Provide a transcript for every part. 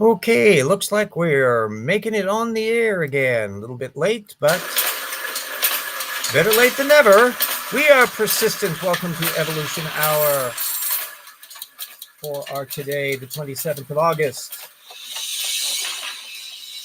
Okay, looks like we're making it on the air again. A little bit late, but better late than never. We are persistent. Welcome to Evolution Hour for our today, the 27th of August.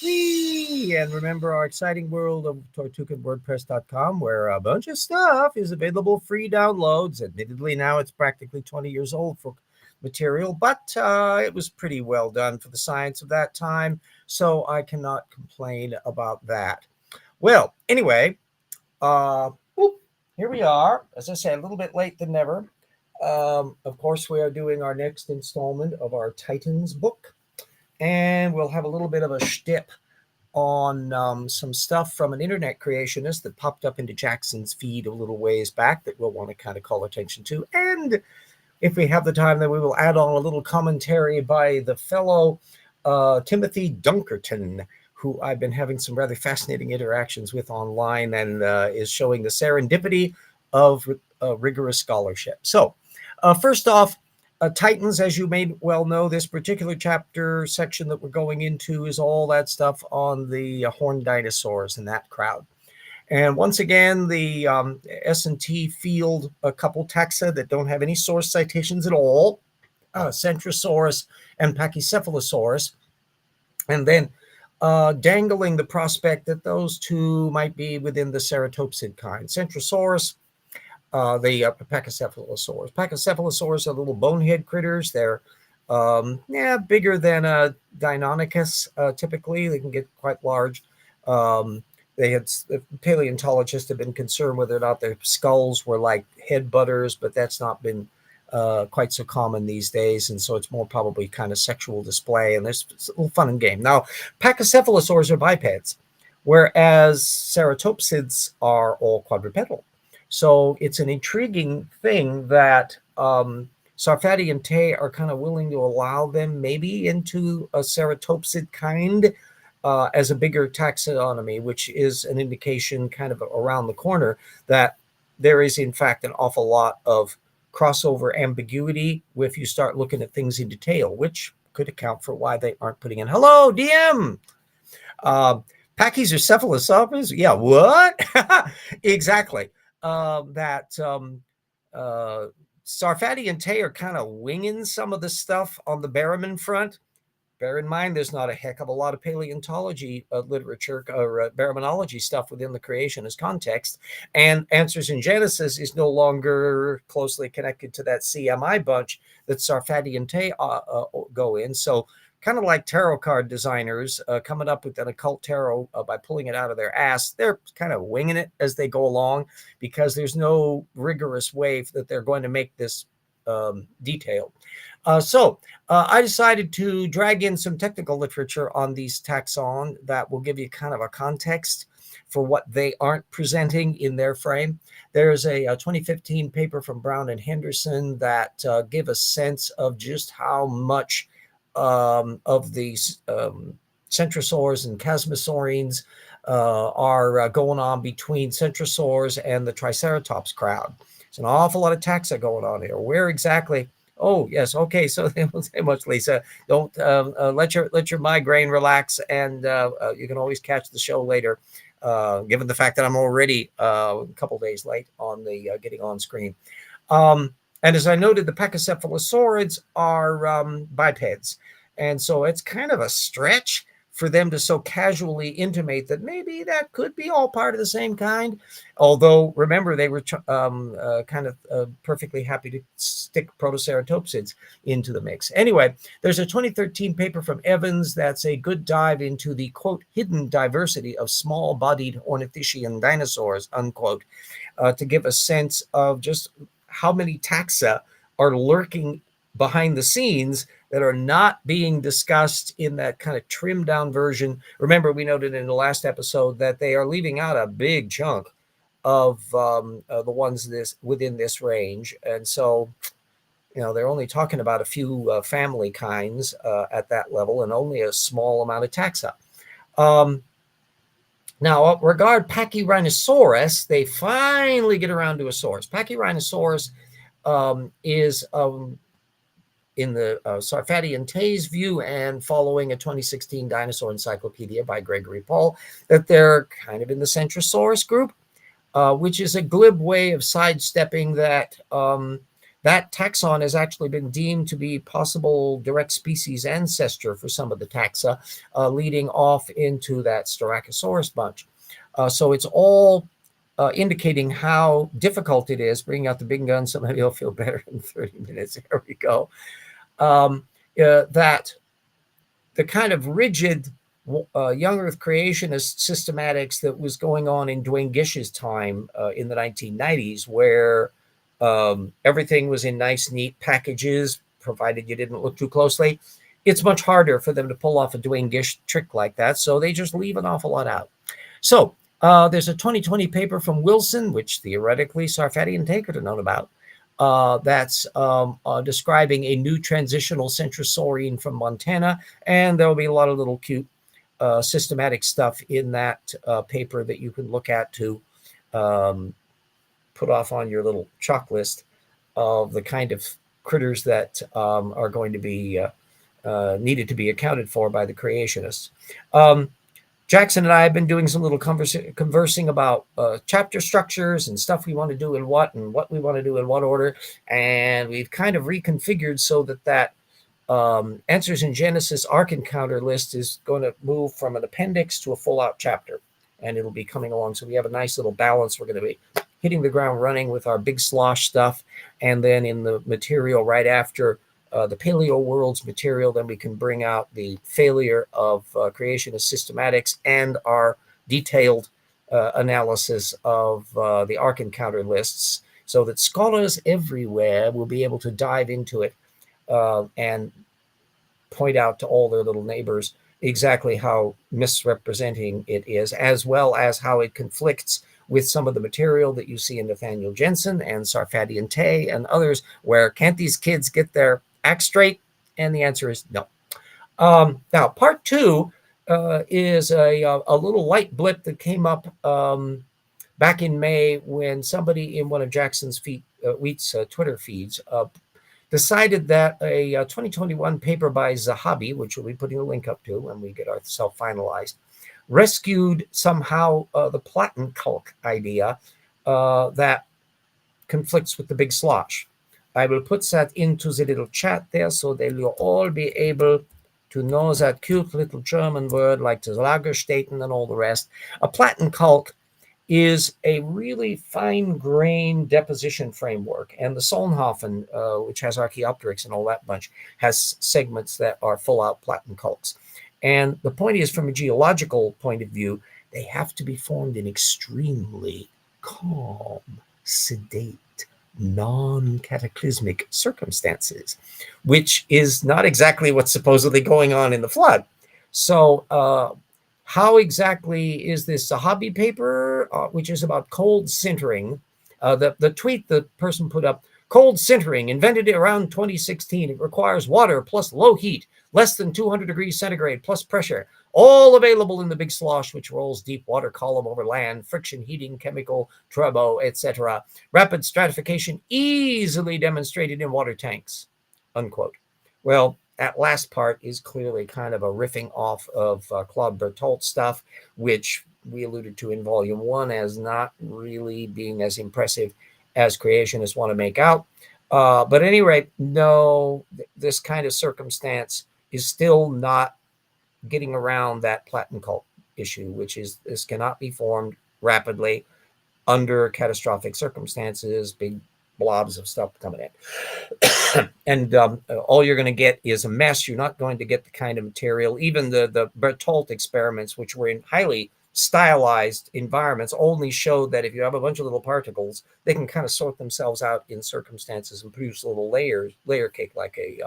Whee! And remember our exciting world of tortuganwordpress.com, where a bunch of stuff is available, free downloads. Admittedly, now it's practically 20 years old for material, but it was pretty well done for the science of that time, so I cannot complain about that. Well, anyway, here we are. As I say, a little bit late than never. Of course, we are doing our next installment of our Titans book, and we'll have a little bit of a shtick on some stuff from an internet creationist that popped up into Jackson's feed a little ways back that we'll want to kind of call attention to. And if we have the time, then we will add on a little commentary by the fellow Timothy Dunkerton, who I've been having some rather fascinating interactions with online and is showing the serendipity of rigorous scholarship. So first off, Titans, as you may well know, this particular chapter section that we're going into is all that stuff on the horned dinosaurs and that crowd. And once again, the S&T field a couple taxa that don't have any source citations at all, Centrosaurus and Pachycephalosaurus, and then dangling the prospect that those two might be within the ceratopsid kind. Centrosaurus, the Pachycephalosaurus. Pachycephalosaurus are little bonehead critters. They're bigger than a Deinonychus typically. They can get quite large. Paleontologists have been concerned whether or not their skulls were like head butters, but that's not been quite so common these days, and so it's more probably kind of sexual display, and there's a little fun and game. Now, Pachycephalosaurs are bipeds, whereas ceratopsids are all quadrupedal. So it's an intriguing thing that Sarfatti and Tay are kind of willing to allow them maybe into a ceratopsid kind as a bigger taxonomy, which is an indication kind of around the corner that there is, in fact, an awful lot of crossover ambiguity if you start looking at things in detail, which could account for why they aren't putting in, hello, DM! Pachy's or cephalosaurus? Yeah, what? Exactly. Sarfatti and Tay are kind of winging some of the stuff on the Berriman front. Bear in mind, there's not a heck of a lot of paleontology literature or baraminology stuff within the creationist context. And Answers in Genesis is no longer closely connected to that CMI bunch that Sarfatti and Tay go in. So kind of like tarot card designers coming up with an occult tarot by pulling it out of their ass, they're kind of winging it as they go along because there's no rigorous way that they're going to make this detailed. So I decided to drag in some technical literature on these taxon that will give you kind of a context for what they aren't presenting in their frame. There's a 2015 paper from Brown and Henderson that give a sense of just how much of these centrosaurs and chasmosaurines are going on between centrosaurs and the Triceratops crowd. There's an awful lot of taxa going on here. Where exactly? Oh, yes. Okay. So they won't say much, Lisa. Don't let your migraine relax, and you can always catch the show later, given the fact that I'm already a couple days late on the getting on screen. And as I noted, the Pachycephalosaurids are bipeds. And so it's kind of a stretch for them to so casually intimate that maybe that could be all part of the same kind. Although, remember, they were perfectly happy to stick Protoceratopsids into the mix. Anyway, there's a 2013 paper from Evans that's a good dive into the, quote, hidden diversity of small-bodied ornithischian dinosaurs, unquote, to give a sense of just how many taxa are lurking behind the scenes that are not being discussed in that kind of trimmed down version. Remember, we noted in the last episode that they are leaving out a big chunk of the ones within this range. And so, they're only talking about a few family kinds at that level and only a small amount of taxa. Now, regard Pachyrhinosaurus, they finally get around to a source. Pachyrhinosaurus is in the Sarfati and Tay's view, and following a 2016 dinosaur encyclopedia by Gregory Paul, that they're kind of in the Centrosaurus group, which is a glib way of sidestepping that that taxon has actually been deemed to be possible direct species ancestor for some of the taxa, leading off into that Styracosaurus bunch. So it's all indicating how difficult it is. Bringing out the big gun so maybe you'll feel better in 30 minutes. There we go. That the kind of rigid young Earth creationist systematics that was going on in Duane Gish's time in the 1990s, where everything was in nice, neat packages, provided you didn't look too closely. It's much harder for them to pull off a Duane Gish trick like that, so they just leave an awful lot out. So there's a 2020 paper from Wilson, which theoretically Sarfati and Tay could have known about, that's describing a new transitional centrosaurian from Montana, and there'll be a lot of little cute systematic stuff in that paper that you can look at to put off on your little chalk list of the kind of critters that are going to be needed to be accounted for by the creationists. Jackson and I have been doing some little conversing about chapter structures and stuff we want to do in what, and what we want to do in what order. And we've kind of reconfigured so that Answers in Genesis Ark Encounter list is going to move from an appendix to a full-out chapter. And it'll be coming along. So we have a nice little balance. We're going to be hitting the ground running with our big slosh stuff. And then in the material right after the Paleo Worlds material, then we can bring out the failure of creationist systematics and our detailed analysis of the Ark Encounter lists, so that scholars everywhere will be able to dive into it and point out to all their little neighbors exactly how misrepresenting it is, as well as how it conflicts with some of the material that you see in Nathaniel Jensen and Sarfati and Tay and others, where can't these kids get their act straight? And the answer is no. Now, part two is a little light blip that came up back in May when somebody in one of Jackson's Wheat's Twitter feeds decided that a 2021 paper by Zahabi, which we'll be putting a link up to when we get ourselves finalized, rescued somehow the platen culk idea that conflicts with the big slosh. I will put that into the little chat there so that you'll all be able to know that cute little German word like the Lagerstätten and all the rest. A platen culk is a really fine-grained deposition framework. And the Solnhofen, which has Archaeopteryx and all that bunch, has segments that are full-out platen culks. And the point is, from a geological point of view, they have to be formed in extremely calm, sedate, non-cataclysmic circumstances, which is not exactly what's supposedly going on in the flood. So how exactly is this Zahabi paper, which is about cold sintering? The tweet the person put up, cold sintering, invented around 2016. It requires water plus low heat, less than 200 degrees centigrade plus pressure, all available in the big slosh, which rolls deep water column over land, friction heating, chemical turbo, etc. Rapid stratification easily demonstrated in water tanks, unquote. Well, that last part is clearly kind of a riffing off of Claude Bertholt's stuff, which we alluded to in volume 1 as not really being as impressive as creationists want to make out. But at any rate, no, this kind of circumstance is still not getting around that platen culk issue, which is this cannot be formed rapidly under catastrophic circumstances, big blobs of stuff coming in. And all you're going to get is a mess. You're not going to get the kind of material. Even the Bertholt experiments, which were in highly stylized environments, only showed that if you have a bunch of little particles, they can kind of sort themselves out in circumstances and produce a little layer cake like a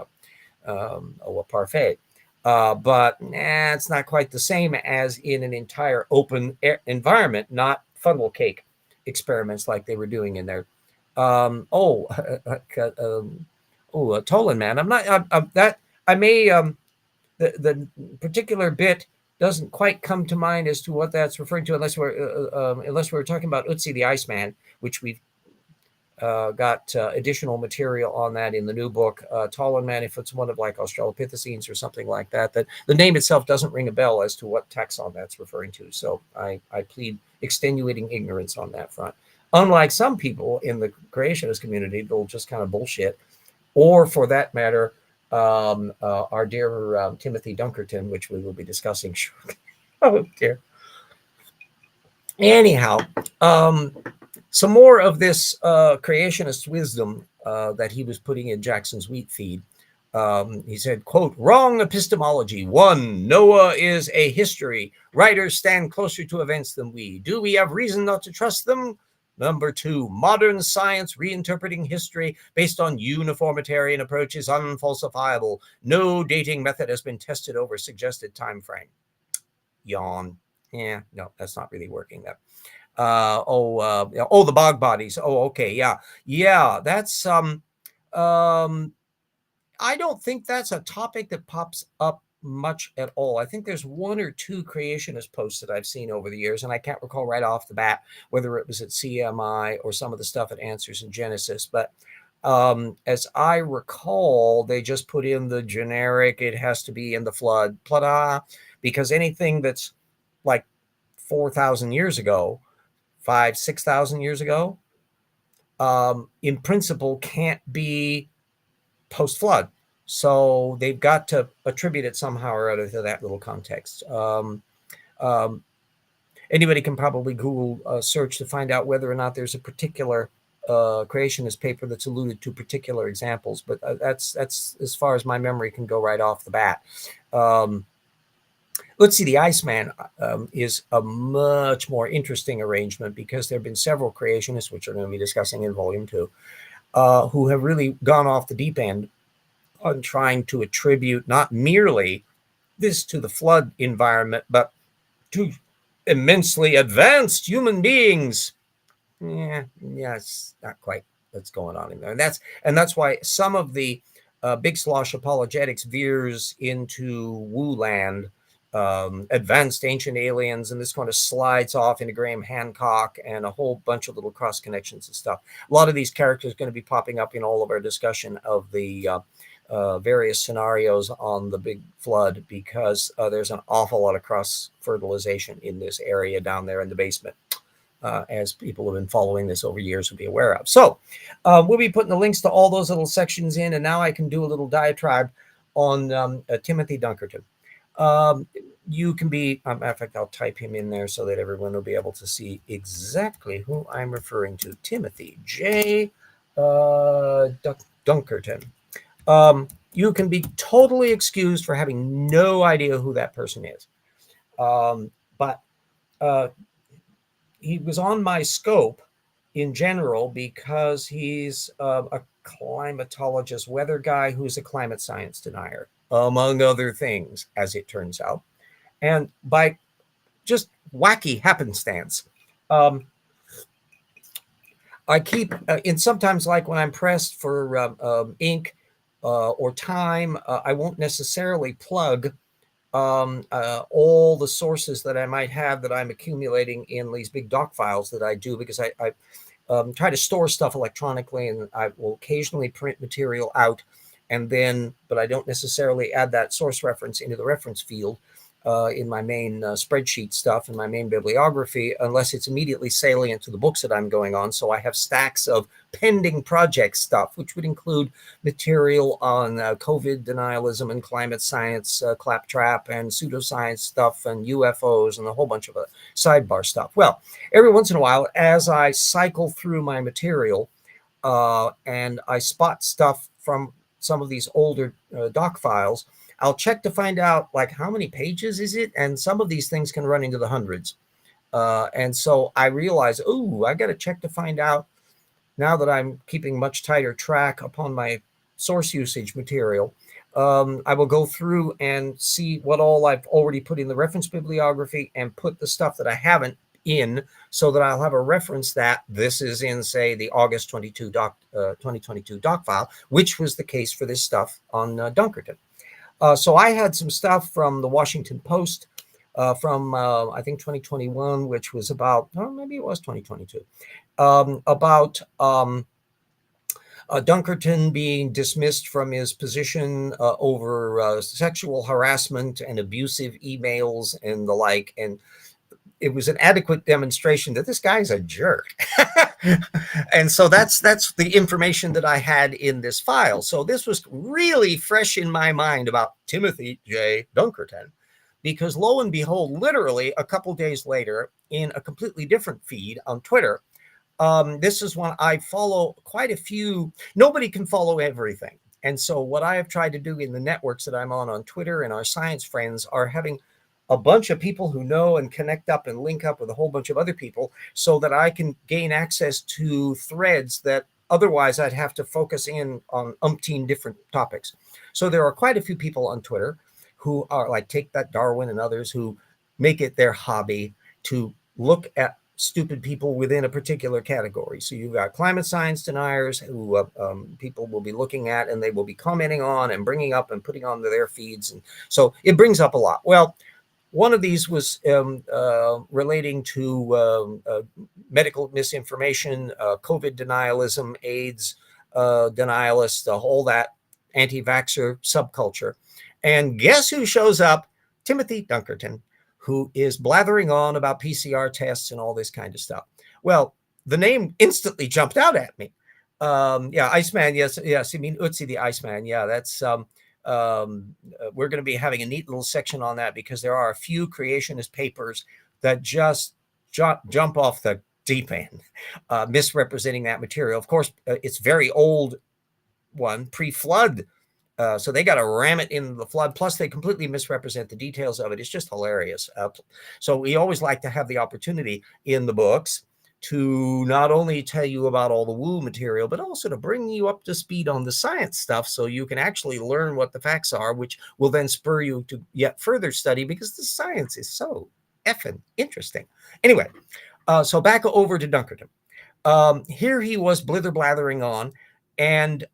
parfait. But it's not quite the same as in an entire open environment, not funnel cake experiments like they were doing in there. Tolan, man, I'm not that I may the particular bit doesn't quite come to mind as to what that's referring to, unless we're talking about Utsi the Iceman, which we've got additional material on that in the new book, Tall and Man, if it's one of like Australopithecines or something like that, that the name itself doesn't ring a bell as to what taxon that's referring to. So I plead extenuating ignorance on that front. Unlike some people in the creationist community, they'll just kind of bullshit, or for that matter, our dear Timothy Dunkerton, which we will be discussing shortly. Oh dear. Anyhow, some more of this creationist wisdom that he was putting in Jackson's wheat feed. He said, quote, wrong epistemology. 1, Noah is a history. Writers stand closer to events than we. Do we have reason not to trust them? Number 2, modern science reinterpreting history based on uniformitarian approach is unfalsifiable. No dating method has been tested over suggested time frame. Yawn. Yeah, no, that's not really working. That. The bog bodies. Oh, okay, yeah. That's I don't think that's a topic that pops up much at all. I think there's 1 or 2 creationist posts that I've seen over the years, and I can't recall right off the bat whether it was at CMI or some of the stuff at Answers in Genesis. But as I recall, they just put in the generic, it has to be in the flood, because anything that's like 4,000 years ago, 6,000 years ago, in principle can't be post-flood. So they've got to attribute it somehow or other to that little context. Anybody can probably Google search to find out whether or not there's a particular creationist paper that's alluded to particular examples, but that's as far as my memory can go right off the bat. Let's see, the Iceman is a much more interesting arrangement, because there have been several creationists, which we're going to be discussing in Volume 2, who have really gone off the deep end on trying to attribute not merely this to the flood environment, but to immensely advanced human beings. Yeah, it's not quite what's going on in there. And that's why some of the big slosh apologetics veers into woo land, advanced ancient aliens, and this kind of slides off into Graham Hancock and a whole bunch of little cross connections and stuff. A lot of these characters are going to be popping up in all of our discussion of the various scenarios on the big flood, because there's an awful lot of cross fertilization in this area down there in the basement, as people who have been following this over years will be aware of. So we'll be putting the links to all those little sections in, and now I can do a little diatribe on Timothy Dunkerton. You can be, matter of fact, I'll type him in there so that everyone will be able to see exactly who I'm referring to. Timothy J. Dunkerton. You can be totally excused for having no idea who that person is. But he was on my scope in general because he's a climatologist, weather guy who's a climate science denier, among other things, as it turns out. And by just wacky happenstance, I keep, and sometimes like when I'm pressed for ink or time, I won't necessarily plug all the sources that I might have that I'm accumulating in these big doc files that I do, because I try to store stuff electronically, and I will occasionally print material out, and then, but I don't necessarily add that source reference into the reference field in my main spreadsheet stuff, in my main bibliography, unless it's immediately salient to the books that I'm going on. So I have stacks of pending project stuff, which would include material on COVID denialism and climate science, claptrap and pseudoscience stuff and UFOs and a whole bunch of sidebar stuff. Well, every once in a while, as I cycle through my material and I spot stuff from some of these older doc files, I'll check to find out, like, how many pages is it? And some of these things can run into the hundreds. And so I realize, I got to check to find out, now that I'm keeping much tighter track upon my source usage material, I will go through and see what all I've already put in the reference bibliography and put the stuff that I haven't in, so that I'll have a reference that this is in, say, the August 2022 doc file, which was the case for this stuff on Dunkerton. So I had some stuff from the Washington Post from, I think, 2021, which was about, or maybe it was 2022, about Dunkerton being dismissed from his position over sexual harassment and abusive emails and the like. And it was an adequate demonstration that this guy's a jerk. And so that's the information that I had in this file. So this was really fresh in my mind about Timothy J. Dunkerton, because lo and behold, literally a couple days later, in a completely different feed on Twitter, this is one I follow quite a few. Nobody can follow everything. And so what I have tried to do in the networks that I'm on Twitter and our science friends are having a bunch of people who know and connect up and link up with a whole bunch of other people so that I can gain access to threads that otherwise I'd have to focus in on umpteen different topics. So there are quite a few people on Twitter who are like Take That Darwin and others who make it their hobby to look at stupid people within a particular category. So you've got climate science deniers who people will be looking at and they will be commenting on and bringing up and putting onto their feeds. And so it brings up a lot. Well, one of these was relating to medical misinformation, COVID denialism, AIDS denialists, all that anti-vaxxer subculture. And guess who shows up? Timothy Dunkerton, who is blathering on about PCR tests and all this kind of stuff. Well, the name instantly jumped out at me. Yeah, Iceman, yes, I mean, Utsi the Iceman. Yeah, that's... we're going to be having a neat little section on that because there are a few creationist papers that just jump off the deep end, misrepresenting that material. Of course, it's very old one, pre-flood. So they got to ram it in the flood. Plus, they completely misrepresent the details of it. It's just hilarious. So we always like to have the opportunity in the books to not only tell you about all the woo material, but also to bring you up to speed on the science stuff so you can actually learn what the facts are, which will then spur you to yet further study because the science is so effing interesting. Anyway, so back over to Dunkerton. Here he was blither-blathering on, and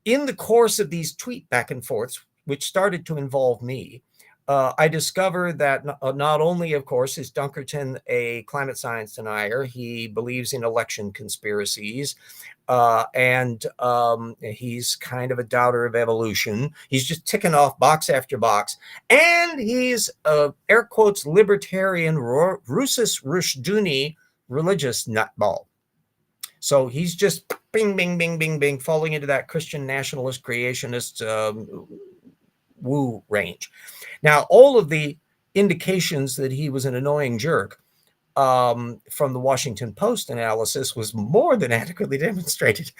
in the course of these tweet back and forths, which started to involve me, I discovered that not only, of course, is Dunkerton a climate science denier, he believes in election conspiracies, and he's kind of a doubter of evolution. He's just ticking off box after box. And he's, air quotes, libertarian, Rusus Rushduni religious nutball. So he's just bing, bing, bing, bing, bing, falling into that Christian nationalist creationist woo range. Now, all of the indications that he was an annoying jerk from the Washington Post analysis was more than adequately demonstrated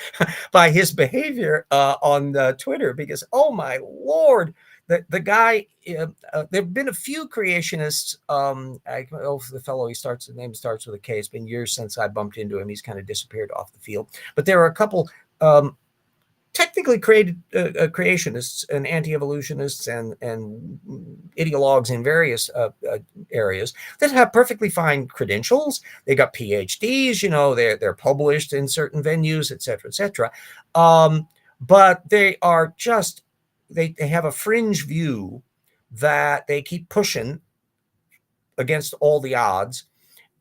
by his behavior on Twitter, because, oh my Lord, the guy, there have been a few creationists. I know the fellow, his name starts with a K. It's been years since I bumped into him. He's kind of disappeared off the field. But there are a couple technically created creationists and anti-evolutionists and ideologues in various areas that have perfectly fine credentials. They got PhDs, you know, they're published in certain venues, et cetera, but they are just, they have a fringe view that they keep pushing against all the odds.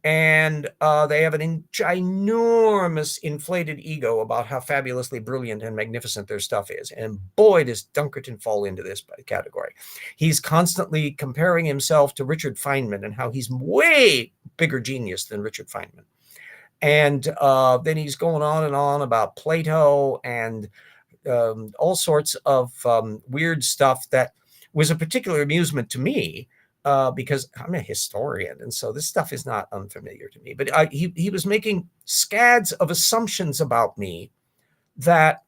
And they have an ginormous inflated ego about how fabulously brilliant and magnificent their stuff is. And boy, does Dunkerton fall into this category. He's constantly comparing himself to Richard Feynman and how he's way bigger genius than Richard Feynman. And then he's going on and on about Plato and all sorts of weird stuff that was a particular amusement to me. Because I'm a historian, and so this stuff is not unfamiliar to me. But he was making scads of assumptions about me that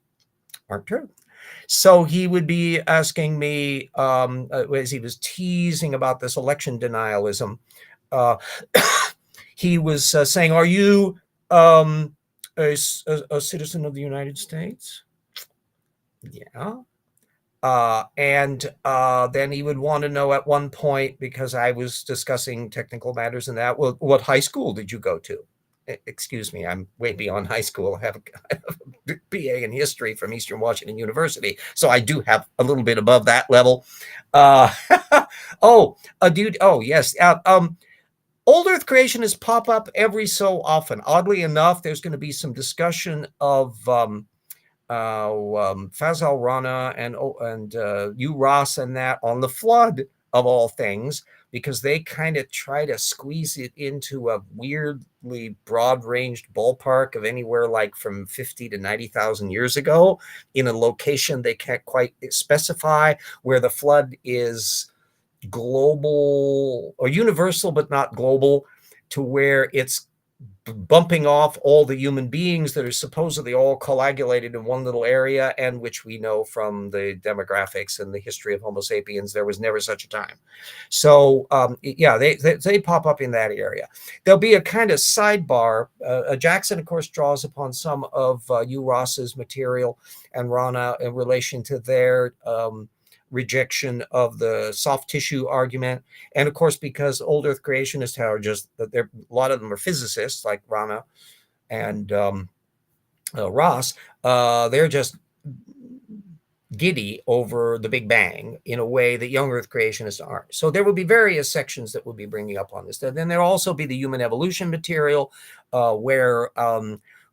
aren't true. So he would be asking me, as he was teasing about this election denialism, he was saying, "Are you a citizen of the United States?" Yeah. And then he would want to know at one point, because I was discussing technical matters and that, well, what high school did you go to? Excuse me, I'm way beyond high school. I have a BA in history from Eastern Washington University, so I do have a little bit above that level. Dude, oh, yes. Old Earth creationists pop up every so often. Oddly enough, there's going to be some discussion of Fazal Rana and U. Ross and that on the flood of all things, because they kind of try to squeeze it into a weirdly broad-ranged ballpark of anywhere like from 50 to 90,000 years ago in a location they can't quite specify, where the flood is global or universal but not global, to where it's bumping off all the human beings that are supposedly all coagulated in one little area, and which we know from the demographics and the history of Homo sapiens, there was never such a time. So yeah, they pop up in that area. There'll be a kind of sidebar. Jackson, of course, draws upon some of U. Ross's material and Rana in relation to their rejection of the soft tissue argument. And of course, because old Earth creationists are just, a lot of them are physicists like Rana and Ross, they're just giddy over the Big Bang in a way that young Earth creationists aren't. So there will be various sections that we'll be bringing up on this. Then there'll also be the human evolution material, where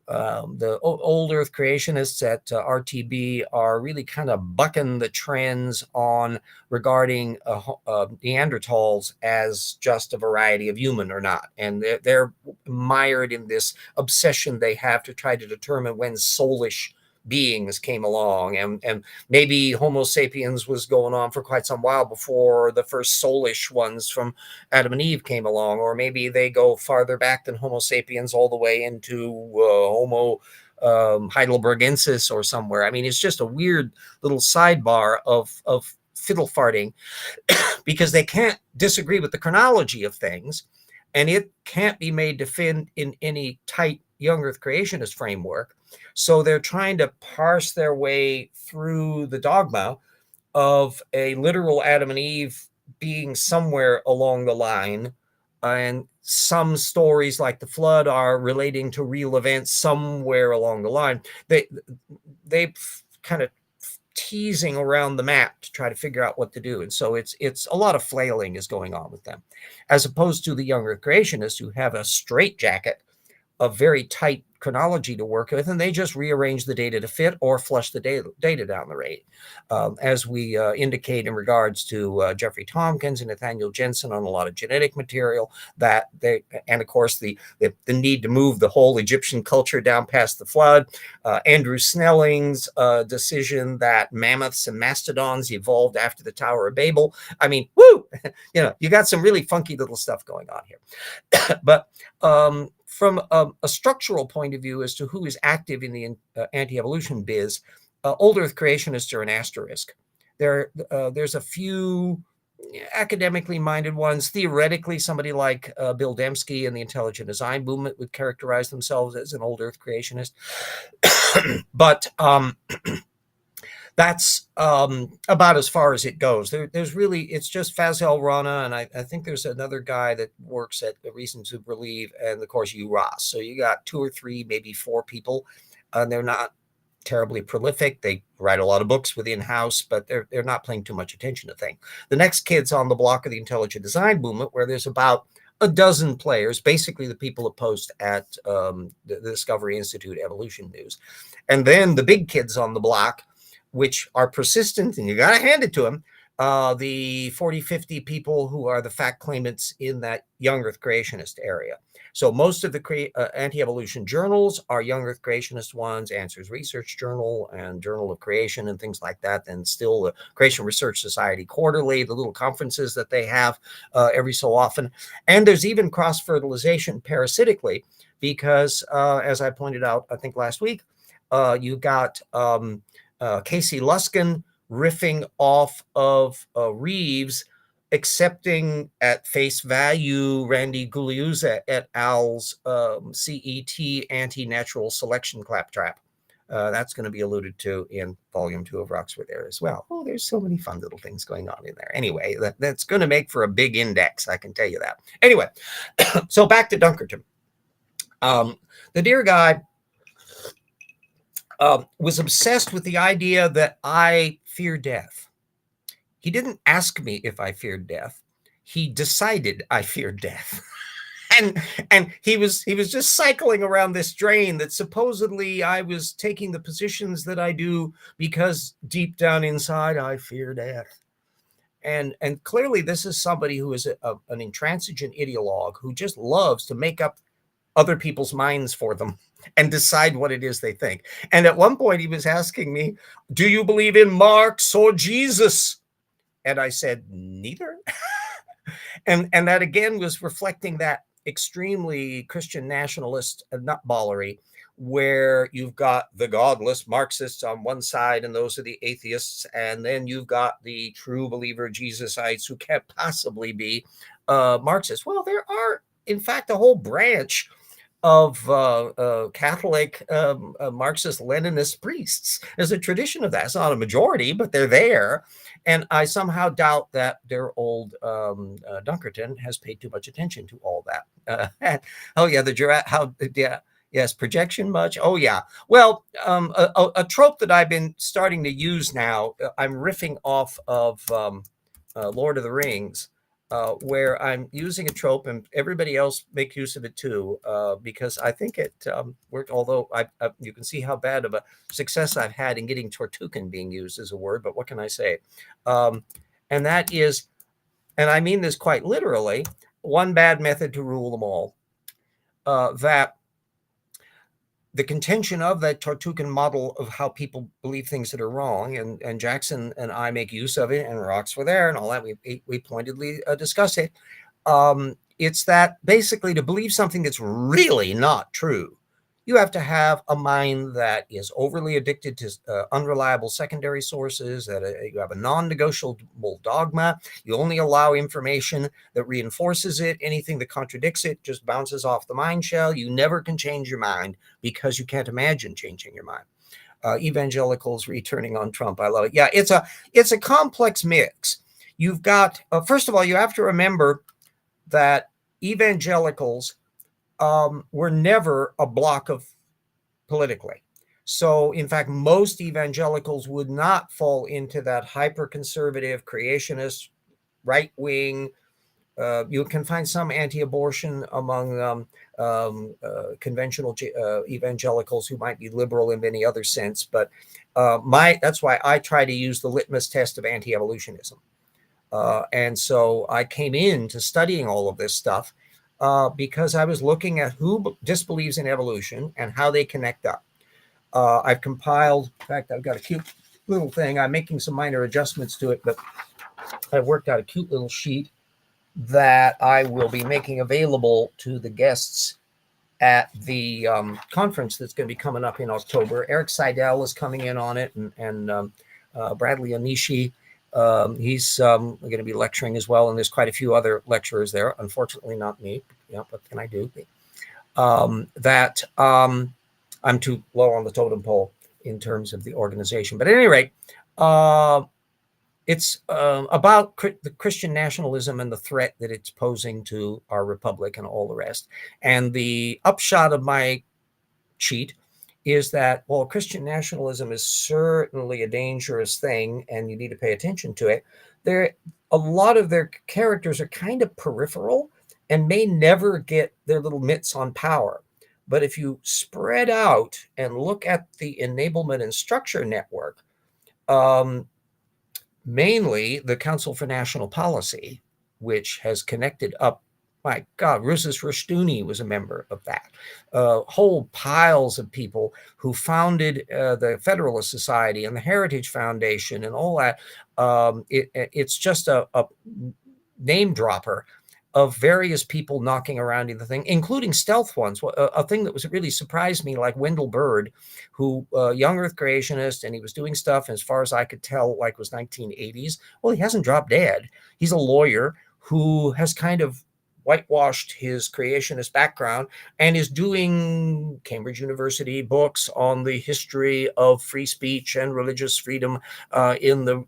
the old Earth creationists at RTB are really kind of bucking the trends on regarding Neanderthals as just a variety of human or not. And they're mired in this obsession they have to try to determine when soulish beings came along, and maybe Homo sapiens was going on for quite some while before the first soulish ones from Adam and Eve came along, or maybe they go farther back than Homo sapiens all the way into Homo heidelbergensis or somewhere. I mean, it's just a weird little sidebar of fiddle farting because they can't disagree with the chronology of things, and it can't be made to fit in any tight young Earth creationist framework. So they're trying to parse their way through the dogma of a literal Adam and Eve being somewhere along the line. And some stories like the flood are relating to real events somewhere along the line. They kind of teasing around the map to try to figure out what to do. And so it's a lot of flailing is going on with them, as opposed to the young Earth creationists who have a straitjacket, a very tight chronology to work with, and they just rearrange the data to fit or flush the data down the rate, as we indicate in regards to Jeffrey Tompkins and Nathaniel Jensen on a lot of genetic material, that they, and of course the need to move the whole Egyptian culture down past the flood, Andrew Snelling's decision that mammoths and mastodons evolved after the Tower of Babel. I mean, woo, you got some really funky little stuff going on here. But from a structural point of view as to who is active in the anti-evolution biz, old Earth creationists are an asterisk. There's a few academically minded ones. Theoretically, somebody like Bill Dembski and the intelligent design movement would characterize themselves as an old Earth creationist. But that's about as far as it goes. There's really, it's just Fazal Rana, and I think there's another guy that works at the Reason to Believe, and of course U. Ross. So you got 2 or 3, maybe 4 people, and they're not terribly prolific. They write a lot of books within house, but they're not paying too much attention to things. The next kid's on the block of the intelligent design movement, where there's about a dozen players, basically the people that post at the Discovery Institute Evolution News. And then the big kids on the block, which are persistent, and you got to hand it to them, the 40, 50 people who are the fact claimants in that young Earth creationist area. So most of the anti-evolution journals are young Earth creationist ones, Answers Research Journal and Journal of Creation and things like that, and still the Creation Research Society Quarterly, the little conferences that they have every so often. And there's even cross-fertilization parasitically, because as I pointed out, I think last week, you got Casey Luskin riffing off of Reeves, accepting at face value Randy Guglielmo et al.'s CET anti-natural selection claptrap. That's going to be alluded to in volume 2 of Roxford there as well. Oh, there's so many fun little things going on in there. Anyway, that's going to make for a big index, I can tell you that. Anyway, so back to Dunkerton. The dear guy was obsessed with the idea that I fear death. He didn't ask me if I feared death. He decided I feared death. And he was just cycling around this drain that supposedly I was taking the positions that I do because deep down inside I fear death. And clearly this is somebody who is an intransigent ideologue who just loves to make up other people's minds for them and decide what it is they think. And at one point he was asking me, do you believe in Marx or Jesus? And I said, neither. and that again was reflecting that extremely Christian nationalist nutballery, where you've got the godless Marxists on one side, and those are the atheists, and then you've got the true believer Jesusites who can't possibly be Marxists. Well, there are, in fact, a whole branch of Catholic Marxist Leninist priests. There's a tradition of that. It's not a majority, but they're there. And I somehow doubt that their old Dunkerton has paid too much attention to all that. Oh yeah, the giraffe. How? Yeah. Yes, projection much? Oh, yeah. Well, a trope that I've been starting to use now, I'm riffing off of Lord of the Rings, where I'm using a trope, and everybody else make use of it too, because I think it worked, although you can see how bad of a success I've had in getting Tortugan being used as a word, but what can I say? And that is, and I mean this quite literally, one bad method to rule them all. That the contention of that Tortugan model of how people believe things that are wrong, and Jackson and I make use of it, and Rocks were there and all that, we pointedly discuss it. It's that basically to believe something that's really not true, you have to have a mind that is overly addicted to unreliable secondary sources, that you have a non-negotiable dogma. You only allow information that reinforces it. Anything that contradicts it just bounces off the mind shell. You never can change your mind because you can't imagine changing your mind. Evangelicals returning on Trump. I love it. Yeah, it's a complex mix. You've got, first of all, you have to remember that evangelicals were never a block of politically. So, in fact, most evangelicals would not fall into that hyper-conservative, creationist, right-wing. You can find some anti-abortion among conventional evangelicals who might be liberal in many other sense. But that's why I try to use the litmus test of anti-evolutionism. And so I came into studying all of this stuff because I was looking at who disbelieves in evolution and how they connect up. I've compiled, in fact, I've got a cute little thing. I'm making some minor adjustments to it, but I've worked out a cute little sheet that I will be making available to the guests at the conference that's going to be coming up in October. Eric Seidel is coming in on it, and Bradley Onishi. He's going to be lecturing as well, and there's quite a few other lecturers there. Unfortunately, not me. Yeah, what can I do? I'm too low on the totem pole in terms of the organization. But at any rate, it's about the Christian nationalism and the threat that it's posing to our republic and all the rest. And the upshot of my sheet is that while Christian nationalism is certainly a dangerous thing and you need to pay attention to it, a lot of their characters are kind of peripheral and may never get their little mitts on power. But if you spread out and look at the enablement and structure network, mainly the Council for National Policy, which has connected up, my God, Rousas Rushdoony was a member of that. Whole piles of people who founded the Federalist Society and the Heritage Foundation and all that. It's just a name dropper of various people knocking around in the thing, including stealth ones. A thing that was really surprised me, like Wendell Bird, who young Earth creationist, and he was doing stuff, as far as I could tell, like was 1980s. Well, he hasn't dropped dead. He's a lawyer who has kind of whitewashed his creationist background and is doing Cambridge University books on the history of free speech and religious freedom in the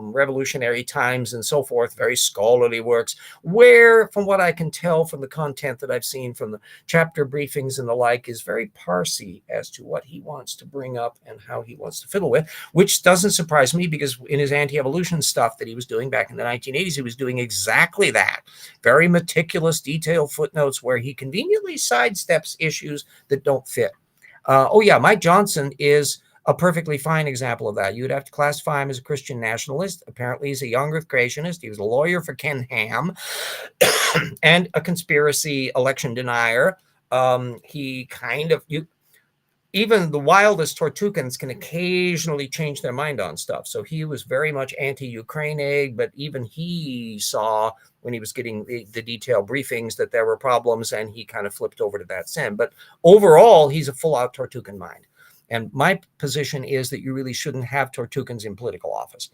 revolutionary times and so forth, very scholarly works, where, from what I can tell from the content that I've seen from the chapter briefings and the like, is very parsy as to what he wants to bring up and how he wants to fiddle with, which doesn't surprise me because in his anti-evolution stuff that he was doing back in the 1980s, he was doing exactly that, very meticulous meticulous, detailed footnotes where he conveniently sidesteps issues that don't fit. Oh yeah, Mike Johnson is a perfectly fine example of that. You'd have to classify him as a Christian nationalist. Apparently, he's a young earth creationist. He was a lawyer for Ken Ham and a conspiracy election denier. He kind of, even the wildest Tortukans can occasionally change their mind on stuff. So he was very much anti-Ukraine aid, but even he saw when he was getting the detailed briefings that there were problems, and he kind of flipped over to that side. But overall, he's a full-out Tortukan mind. And my position is that you really shouldn't have Tortukans in political office.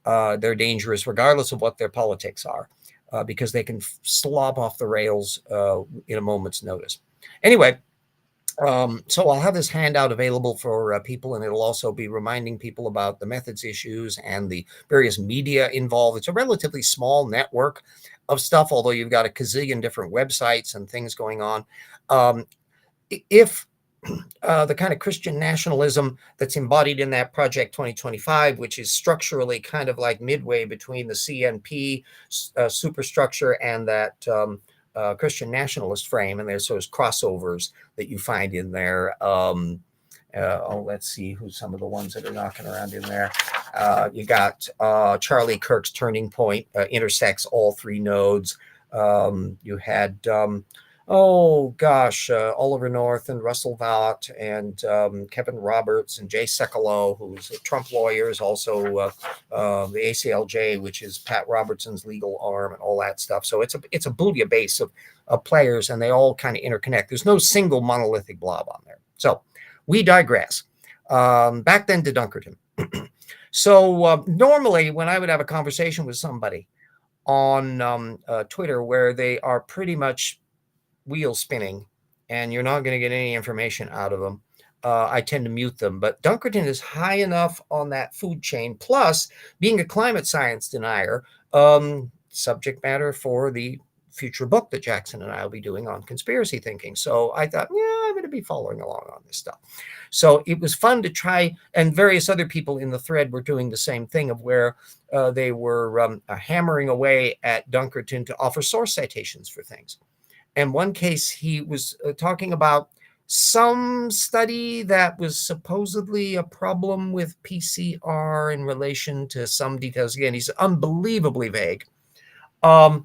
They're dangerous regardless of what their politics are, because they can slob off the rails in a moment's notice. Anyway, so I'll have this handout available for people, and it'll also be reminding people about the methods issues and the various media involved. It's a relatively small network of stuff, although you've got a gazillion different websites and things going on. If the kind of Christian nationalism that's embodied in that Project 2025, which is structurally kind of like midway between the CNP superstructure and that Christian nationalist frame, and there's those crossovers that you find in there. Let's see who's some of the ones that are knocking around in there. You got Charlie Kirk's Turning Point intersects all three nodes. You had Oliver North and Russell Vought and Kevin Roberts and Jay Sekulow, who's a Trump lawyer, is also the ACLJ, which is Pat Robertson's legal arm, and all that stuff. So it's a bouillabaisse of players, and they all kind of interconnect. There's no single monolithic blob on there. So we digress. Back then to Dunkerton. So normally when I would have a conversation with somebody on Twitter where they are pretty much wheel spinning and you're not going to get any information out of them, I tend to mute them. But Dunkerton is high enough on that food chain, plus being a climate science denier, subject matter for the future book that Jackson and I will be doing on conspiracy thinking. So I thought, yeah, I'm going to be following along on this stuff. So it was fun to try, and various other people in the thread were doing the same thing, of where they were hammering away at Dunkerton to offer source citations for things. In one case, he was talking about some study that was supposedly a problem with PCR in relation to some details. Again, he's unbelievably vague. All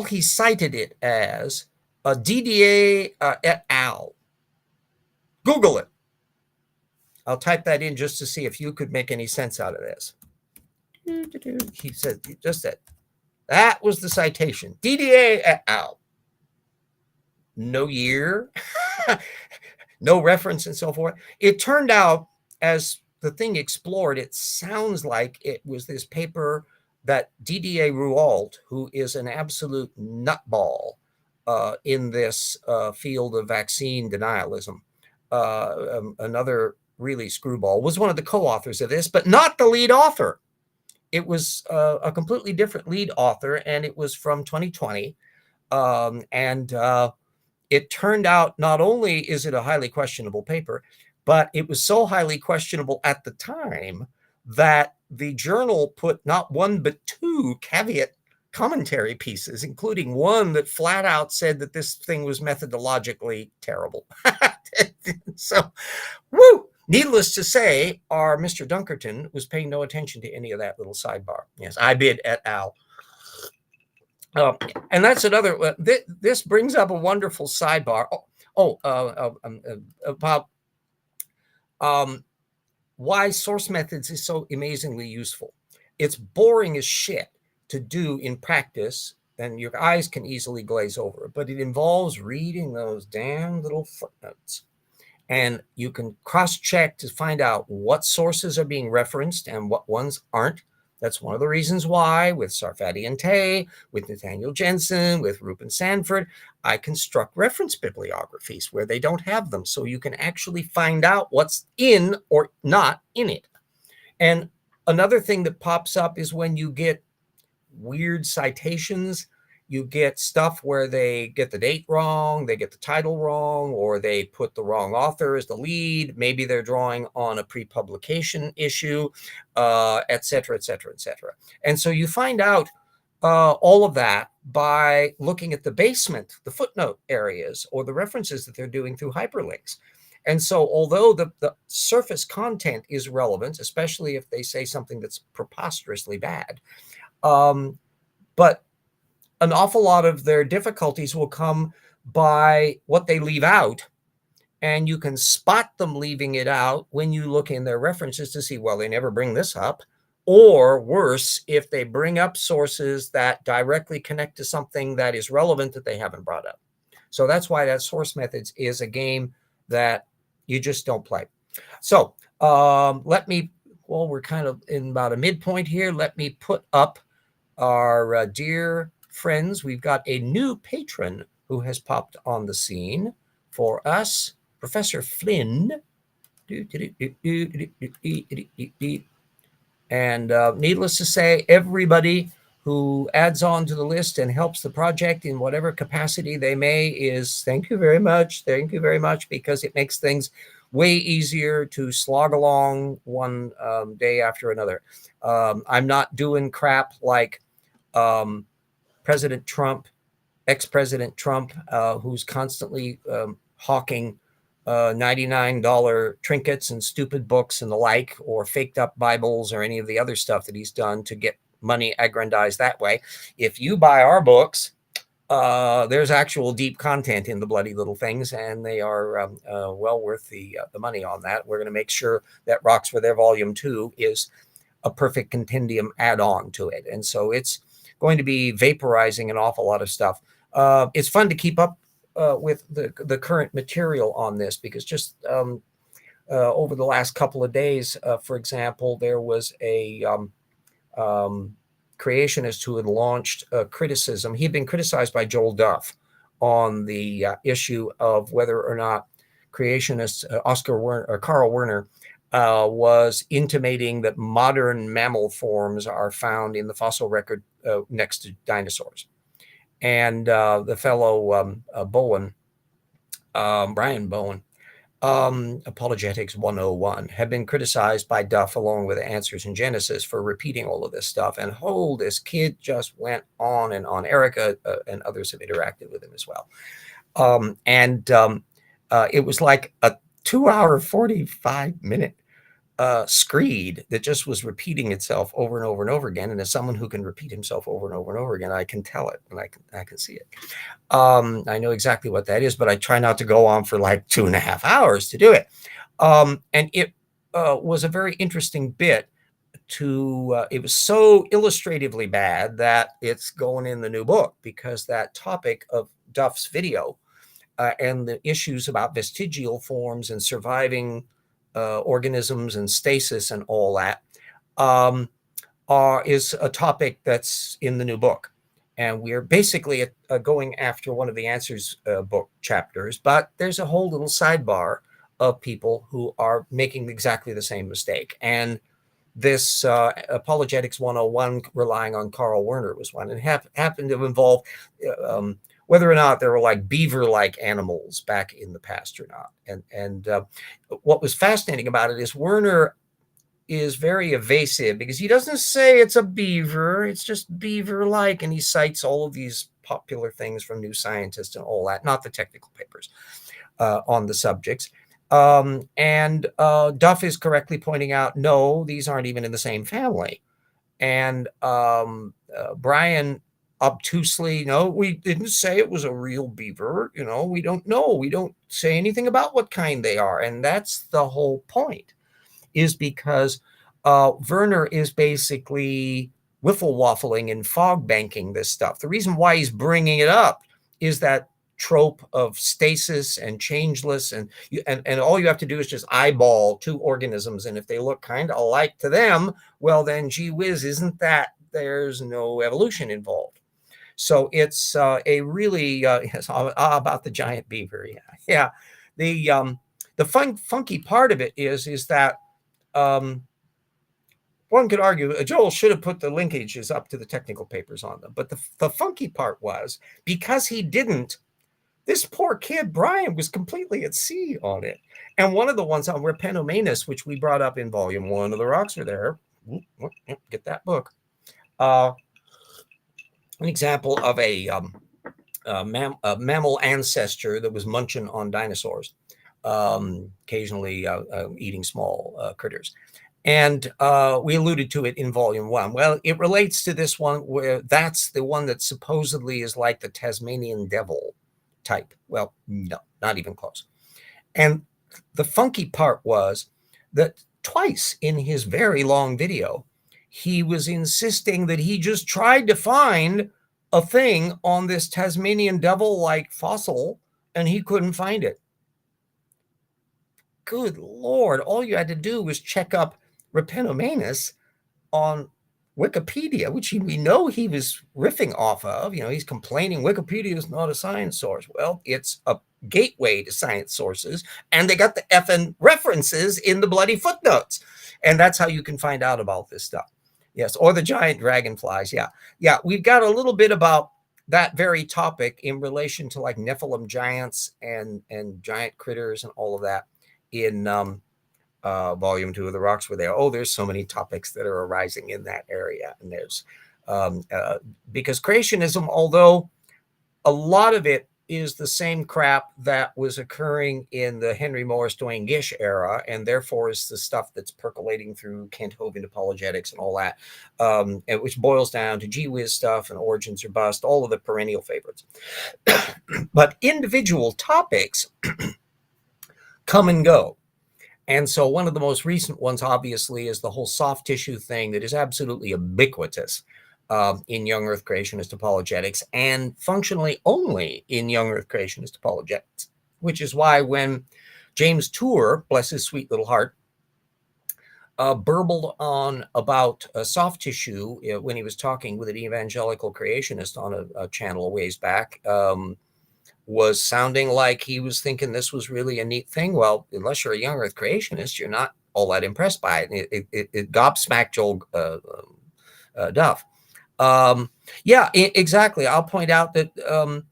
he cited it as a DDA et al. Google it. I'll type that in just to see if you could make any sense out of this. He said, just that. That was the citation. DDA et al. No year, no reference, and so forth. It turned out, as the thing explored, it sounds like it was this paper that Didier Rouault, who is an absolute nutball in this field of vaccine denialism, another really screwball, was one of the co-authors of this, but not the lead author. It was a completely different lead author, and it was from 2020. It turned out, not only is it a highly questionable paper, but it was so highly questionable at the time that the journal put not one but two caveat commentary pieces, including one that flat out said that this thing was methodologically terrible. So, woo! Needless to say, our Mr. Dunkerton was paying no attention to any of that little sidebar. Yes, I bid et al. And that's another, this brings up a wonderful sidebar. About why source methods is so amazingly useful. It's boring as shit to do in practice, and your eyes can easily glaze over it, but it involves reading those damn little footnotes. And you can cross-check to find out what sources are being referenced and what ones aren't. That's one of the reasons why with Sarfati and Tay, with Nathaniel Jensen, with Rupin Sanford, I construct reference bibliographies where they don't have them, so you can actually find out what's in or not in it. And another thing that pops up is when you get weird citations you get stuff where they get the date wrong, they get the title wrong, or they put the wrong author as the lead. Maybe they're drawing on a pre-publication issue, et cetera, et cetera, et cetera. And so you find out all of that by looking at the basement, the footnote areas, or the references that they're doing through hyperlinks. And so although the surface content is relevant, especially if they say something that's preposterously bad, but an awful lot of their difficulties will come by what they leave out. And you can spot them leaving it out when you look in their references to see, well, they never bring this up. Or worse, if they bring up sources that directly connect to something that is relevant that they haven't brought up. So that's why that source methods is a game that you just don't play. So let me, well, we're kind of in about a midpoint here. Let me put up our dear friends. We've got a new patron who has popped on the scene for us, Professor Flynn. And needless to say, everybody who adds on to the list and helps the project in whatever capacity they may is thank you very much. Thank you very much, because it makes things way easier to slog along one day after another. I'm not doing crap like President Trump, ex-President Trump, who's constantly hawking $99 trinkets and stupid books and the like, or faked up Bibles or any of the other stuff that he's done to get money aggrandized that way. If you buy our books, there's actual deep content in the bloody little things, and they are well worth the money on that. We're going to make sure that Rocks Were There Volume 2 is a perfect compendium add-on to it. And so it's going to be vaporizing an awful lot of stuff. It's fun to keep up with the current material on this, because just over the last couple of days, for example, there was a creationist who had launched a criticism. He'd been criticized by Joel Duff on the issue of whether or not creationists, Carl Werner, was intimating that modern mammal forms are found in the fossil record next to dinosaurs. And the fellow Bowen, Brian Bowen, Apologetics 101, had been criticized by Duff along with Answers in Genesis for repeating all of this stuff. And this kid just went on and on. Erica and others have interacted with him as well. It was like a 2-hour, 45-minute screed that just was repeating itself over and over and over again. And as someone who can repeat himself over and over and over again, I can tell it and I can see it. I know exactly what that is, but I try not to go on for like 2.5 hours to do it. And it was a very interesting bit it was so illustratively bad that it's going in the new book, because that topic of Duff's video and the issues about vestigial forms and surviving organisms and stasis and all that is a topic that's in the new book. And we're basically going after one of the Answers book chapters, but there's a whole little sidebar of people who are making exactly the same mistake. And this Apologetics 101, relying on Carl Werner, was one, and happened to involve whether or not there were like beaver-like animals back in the past or not. And what was fascinating about it is Werner is very evasive, because he doesn't say it's a beaver, it's just beaver-like, and he cites all of these popular things from New Scientist and all that, not the technical papers on the subjects. And Duff is correctly pointing out, no, these aren't even in the same family. And Brian obtusely, no, we didn't say it was a real beaver. We don't know. We don't say anything about what kind they are. And that's the whole point, is because Werner is basically wiffle-waffling and fog banking this stuff. The reason why he's bringing it up is that trope of stasis and changeless, and all you have to do is just eyeball two organisms, and if they look kind of alike to them, well then, gee whiz, isn't that there's no evolution involved? So it's a really about the giant beaver. Yeah. The funky part of it is that one could argue Joel should have put the linkages up to the technical papers on them. But the funky part was, because he didn't, this poor kid, Brian, was completely at sea on it. And one of the ones on Repenomanus, which we brought up in volume 1 of The Rocks Are There, get that book, an example of a mammal ancestor that was munching on dinosaurs, occasionally eating small critters. And we alluded to it in volume 1. Well, it relates to this one where that's the one that supposedly is like the Tasmanian devil type. Well, no, not even close. And the funky part was that twice in his very long video, he was insisting that he just tried to find a thing on this Tasmanian devil-like fossil, and he couldn't find it. Good Lord, all you had to do was check up Repenomanus on Wikipedia, which we know he was riffing off of. You know, he's complaining Wikipedia is not a science source. Well, it's a gateway to science sources, and they got the effing references in the bloody footnotes. And that's how you can find out about this stuff. Yes, or the giant dragonflies. Yeah, we've got a little bit about that very topic in relation to like Nephilim giants and giant critters and all of that in volume 2 of The Rocks Were There. Oh, there's so many topics that are arising in that area. And there's because creationism, although a lot of it is the same crap that was occurring in the Henry Morris Duane Gish era, and therefore is the stuff that's percolating through Kent Hovind apologetics and all that, which boils down to gee whiz stuff and origins or bust, all of the perennial favorites. But individual topics come and go. And so one of the most recent ones, obviously, is the whole soft tissue thing that is absolutely ubiquitous in young Earth creationist apologetics, and functionally only in young Earth creationist apologetics, which is why when James Tour, bless his sweet little heart, burbled on about soft tissue when he was talking with an evangelical creationist on a channel a ways back, was sounding like he was thinking this was really a neat thing. Well, unless you're a young Earth creationist, you're not all that impressed by it. It gobsmacked Joel Duff. Yeah, exactly. I'll point out that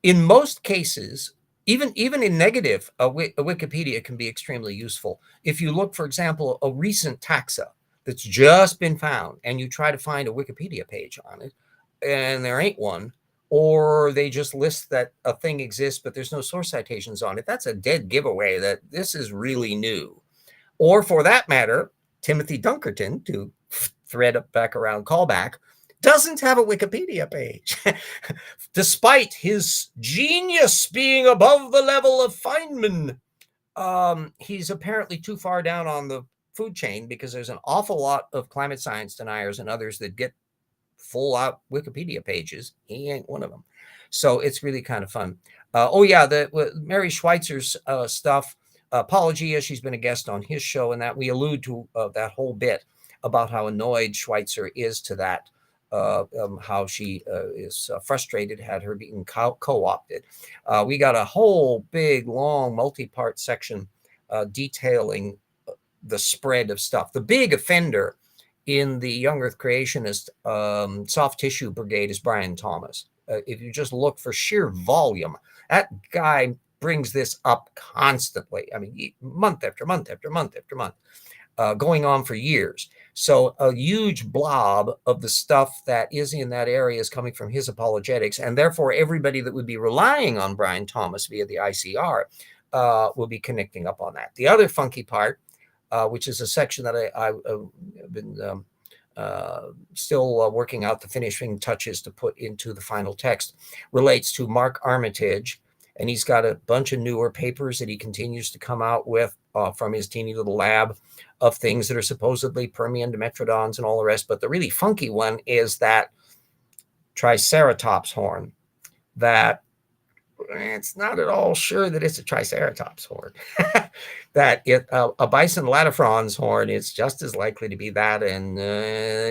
in most cases, even in negative, a Wikipedia can be extremely useful. If you look, for example, a recent taxa that's just been found, and you try to find a Wikipedia page on it, and there ain't one, or they just list that a thing exists, but there's no source citations on it, that's a dead giveaway that this is really new. Or for that matter, Timothy Dunkerton, to thread up back around callback, doesn't have a Wikipedia page, despite his genius being above the level of Feynman. He's apparently too far down on the food chain, because there's an awful lot of climate science deniers and others that get full out Wikipedia pages. He ain't one of them. So it's really kind of fun. Oh yeah, Mary Schweitzer's stuff, Apologia, she's been a guest on his show, and that we allude to that whole bit about how annoyed Schweitzer is to that, how she is frustrated, had her being co-opted. We got a whole big, long, multi-part section detailing the spread of stuff. The big offender in the young Earth creationist soft tissue brigade is Brian Thomas. If you just look for sheer volume, that guy brings this up constantly. I mean, month after month after month after month, going on for years. So a huge blob of the stuff that is in that area is coming from his apologetics, and therefore everybody that would be relying on Brian Thomas via the ICR will be connecting up on that. The other funky part, which is a section that I've been still working out the finishing touches to put into the final text, relates to Mark Armitage. And he's got a bunch of newer papers that he continues to come out with from his teeny little lab of things that are supposedly Permian Dimetrodons and all the rest. But the really funky one is that Triceratops horn, that it's not at all sure that it's a Triceratops horn. That a bison latifrons horn is just as likely to be that. And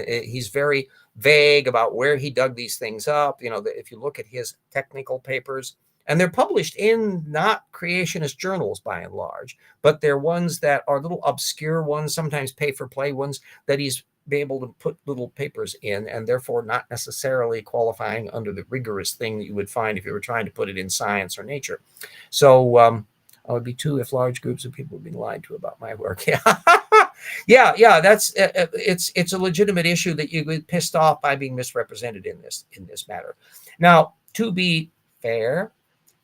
he's very vague about where he dug these things up. You know, if you look at his technical papers, and they're published in not creationist journals by and large, but they're ones that are little obscure ones, sometimes pay-for-play ones that he's be able to put little papers in, and therefore not necessarily qualifying under the rigorous thing that you would find if you were trying to put it in science or nature. So I would be too if large groups of people have been lied to about my work. Yeah, that's it's a legitimate issue that you get pissed off by being misrepresented in this matter. Now, to be fair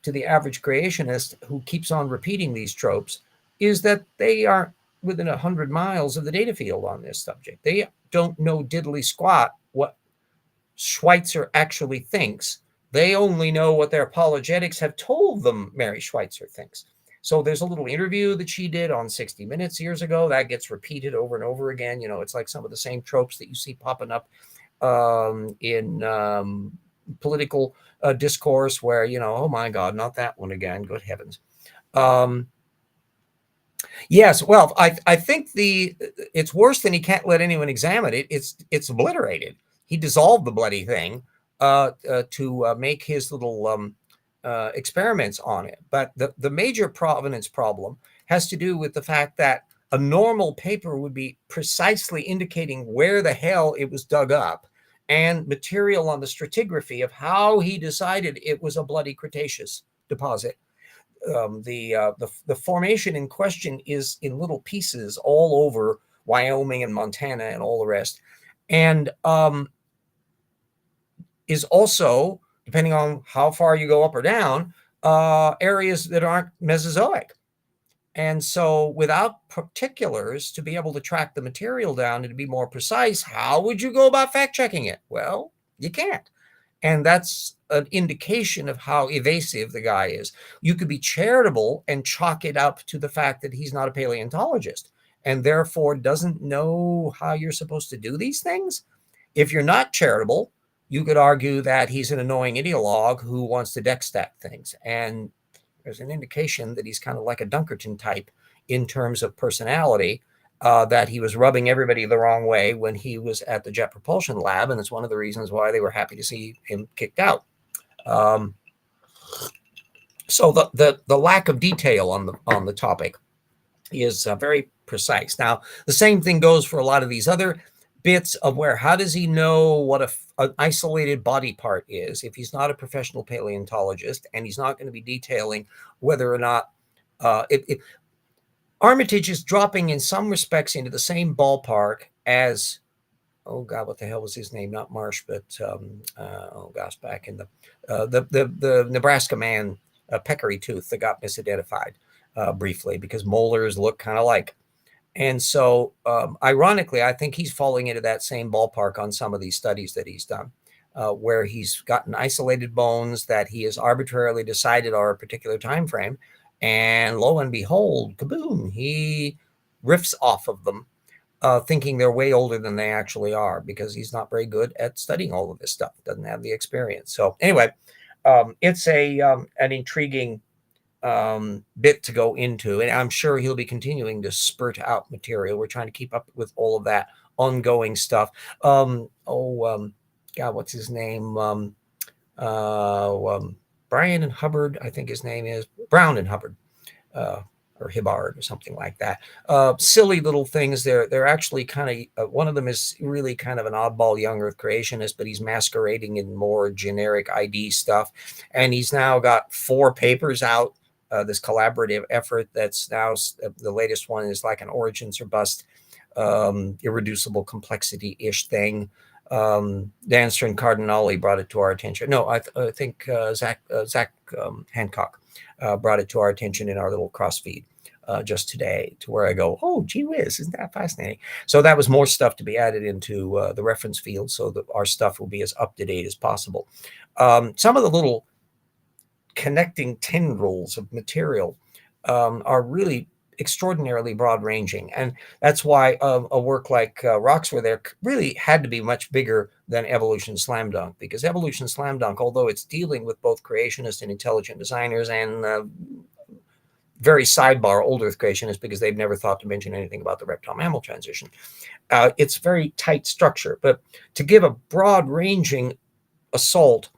to the average creationist who keeps on repeating these tropes, is that they aren't within 100 miles of the data field on this subject. They don't know diddly squat what Schweitzer actually thinks. They only know what their apologetics have told them Mary Schweitzer thinks. So there's a little interview that she did on 60 Minutes years ago that gets repeated over and over again. It's like some of the same tropes that you see popping up in political discourse where, oh my God, not that one again. Good heavens. Yes, well, I think it's worse than he can't let anyone examine it. It's obliterated. He dissolved the bloody thing to make his little experiments on it. But the major provenance problem has to do with the fact that a normal paper would be precisely indicating where the hell it was dug up and material on the stratigraphy of how he decided it was a bloody Cretaceous deposit. The formation in question is in little pieces all over Wyoming and Montana and all the rest, and is also, depending on how far you go up or down, areas that aren't Mesozoic. And so without particulars to be able to track the material down and to be more precise, how would you go about fact checking it? Well, you can't. And that's an indication of how evasive the guy is. You could be charitable and chalk it up to the fact that he's not a paleontologist and therefore doesn't know how you're supposed to do these things. If you're not charitable, you could argue that he's an annoying ideologue who wants to deck stack things. And there's an indication that he's kind of like a Dunkerton type in terms of personality, that he was rubbing everybody the wrong way when he was at the Jet Propulsion Lab. And it's one of the reasons why they were happy to see him kicked out. So the lack of detail on the topic is very precise. Now, the same thing goes for a lot of these other bits of how does he know what an isolated body part is if he's not a professional paleontologist, and he's not going to be detailing whether or not Armitage is dropping in some respects into the same ballpark as, oh God, what the hell was his name? Not Marsh, but back in the Nebraska man, Peccary Tooth, that got misidentified briefly because molars look kind of like. And so, ironically, I think he's falling into that same ballpark on some of these studies that he's done, where he's gotten isolated bones that he has arbitrarily decided are a particular time frame. And lo and behold, kaboom, he riffs off of them, thinking they're way older than they actually are, because he's not very good at studying all of this stuff, doesn't have the experience. So anyway, it's an intriguing bit to go into, and I'm sure he'll be continuing to spurt out material. We're trying to keep up with all of that ongoing stuff. God, what's his name? Brian and Hubbard, I think his name is Brown and Hubbard, or Hibbard or something like that. Silly little things. They're actually kind of, one of them is really kind of an oddball young earth creationist, but he's masquerading in more generic ID stuff. And he's now got 4 papers out, this collaborative effort that's now, the latest one is like an origins or bust, irreducible complexity-ish thing. Danster and Cardinale brought it to our attention. No, I think Zach Hancock brought it to our attention in our little cross feed just today, to where I go, oh, gee whiz, isn't that fascinating? So that was more stuff to be added into the reference field so that our stuff will be as up to date as possible. Some of the little connecting tendrils of material are really extraordinarily broad-ranging, and that's why a work like Rocks Were There really had to be much bigger than Evolution Slam Dunk, because Evolution Slam Dunk, although it's dealing with both creationists and intelligent designers and very sidebar old earth creationists, because they've never thought to mention anything about the reptile-mammal transition, it's very tight structure. But to give a broad-ranging assault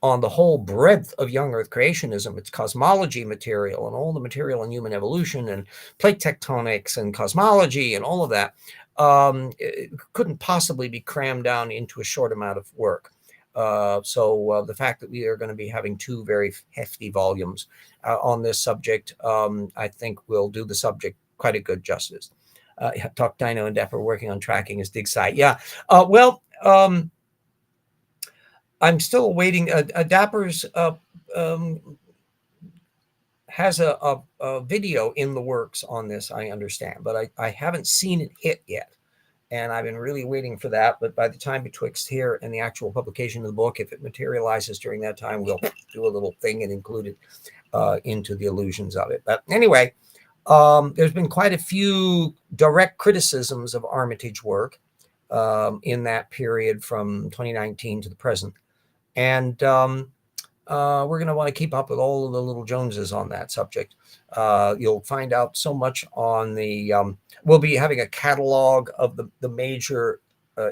on the whole breadth of young Earth creationism, its cosmology material and all the material in human evolution and plate tectonics and cosmology and all of that, it couldn't possibly be crammed down into a short amount of work. So the fact that we are going to be having 2 very hefty volumes on this subject, I think will do the subject quite a good justice. Talk Dino and Dapper working on tracking his dig site. Yeah. I'm still awaiting Dapper's has a video in the works on this, I understand, but I haven't seen it hit yet. And I've been really waiting for that. But by the time betwixt here and the actual publication of the book, if it materializes during that time, we'll do a little thing and include it into the illusions of it. But anyway, there's been quite a few direct criticisms of Armitage work in that period from 2019 to the present. And we're going to want to keep up with all of the little Joneses on that subject. You'll find out so much on the, we'll be having a catalog of the major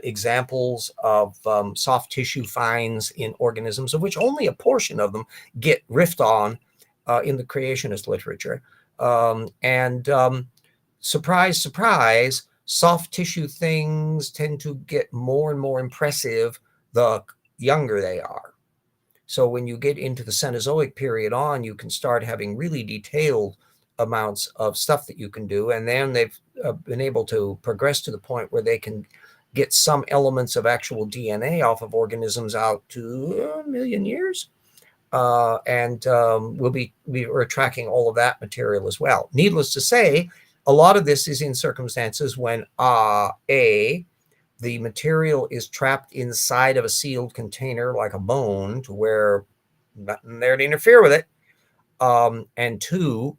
examples of soft tissue finds in organisms, of which only a portion of them get riffed on in the creationist literature. Surprise, surprise, soft tissue things tend to get more and more impressive the younger they are. So when you get into the Cenozoic period on, you can start having really detailed amounts of stuff that you can do. And then they've been able to progress to the point where they can get some elements of actual DNA off of organisms out to 1 million years. We're tracking all of that material as well. Needless to say, a lot of this is in circumstances when the material is trapped inside of a sealed container like a bone to where nothing there to interfere with it. And 2,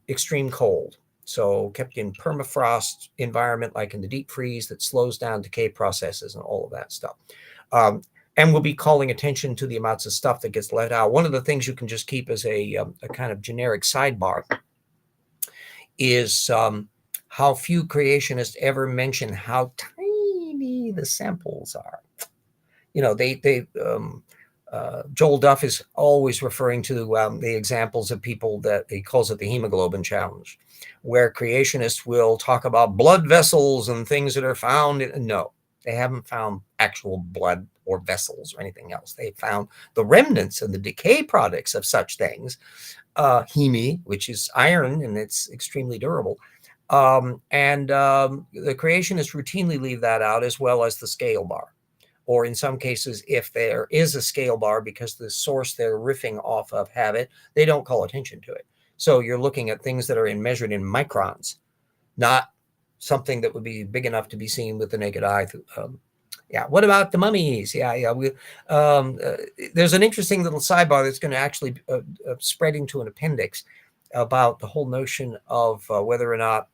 extreme cold. So kept in permafrost environment, like in the deep freeze, that slows down decay processes and all of that stuff. And we'll be calling attention to the amounts of stuff that gets let out. One of the things you can just keep as a kind of generic sidebar is how few creationists ever mention how tiny the samples are. You know, Joel Duff is always referring to the examples of people that he calls it the hemoglobin challenge, where creationists will talk about blood vessels and things that are found. No, they haven't found actual blood or vessels or anything else. They found the remnants and the decay products of such things, heme, which is iron, and it's extremely durable. The creationists routinely leave that out, as well as the scale bar. Or in some cases, if there is a scale bar because the source they're riffing off of have it, they don't call attention to it. So you're looking at things that are measured in microns, not something that would be big enough to be seen with the naked eye. What about the mummies? There's an interesting little sidebar that's going to actually spread into an appendix about the whole notion of whether or not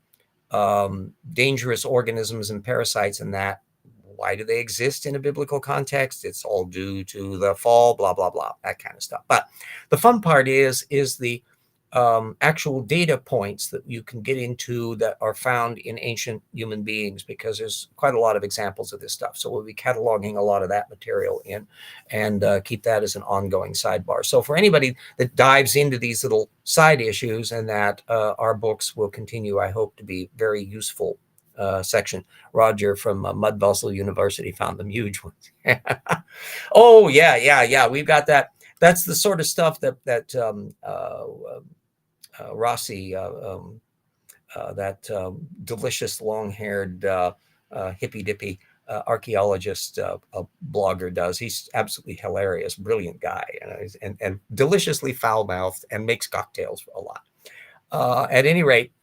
dangerous organisms and parasites and that, why do they exist in a biblical context? It's all due to the fall, blah, blah, blah, that kind of stuff. But the fun part is the actual data points that you can get into that are found in ancient human beings, because there's quite a lot of examples of this stuff. So we'll be cataloging a lot of that material in and keep that as an ongoing sidebar. So for anybody that dives into these little side issues, and that our books will continue, I hope, to be very useful section. Roger from Mudvessel University found them huge ones. Oh, yeah. We've got that. That's the sort of stuff that Rossi, that delicious long-haired hippy-dippy archaeologist blogger does. He's absolutely hilarious, brilliant guy, and deliciously foul-mouthed, and makes cocktails a lot. At any rate,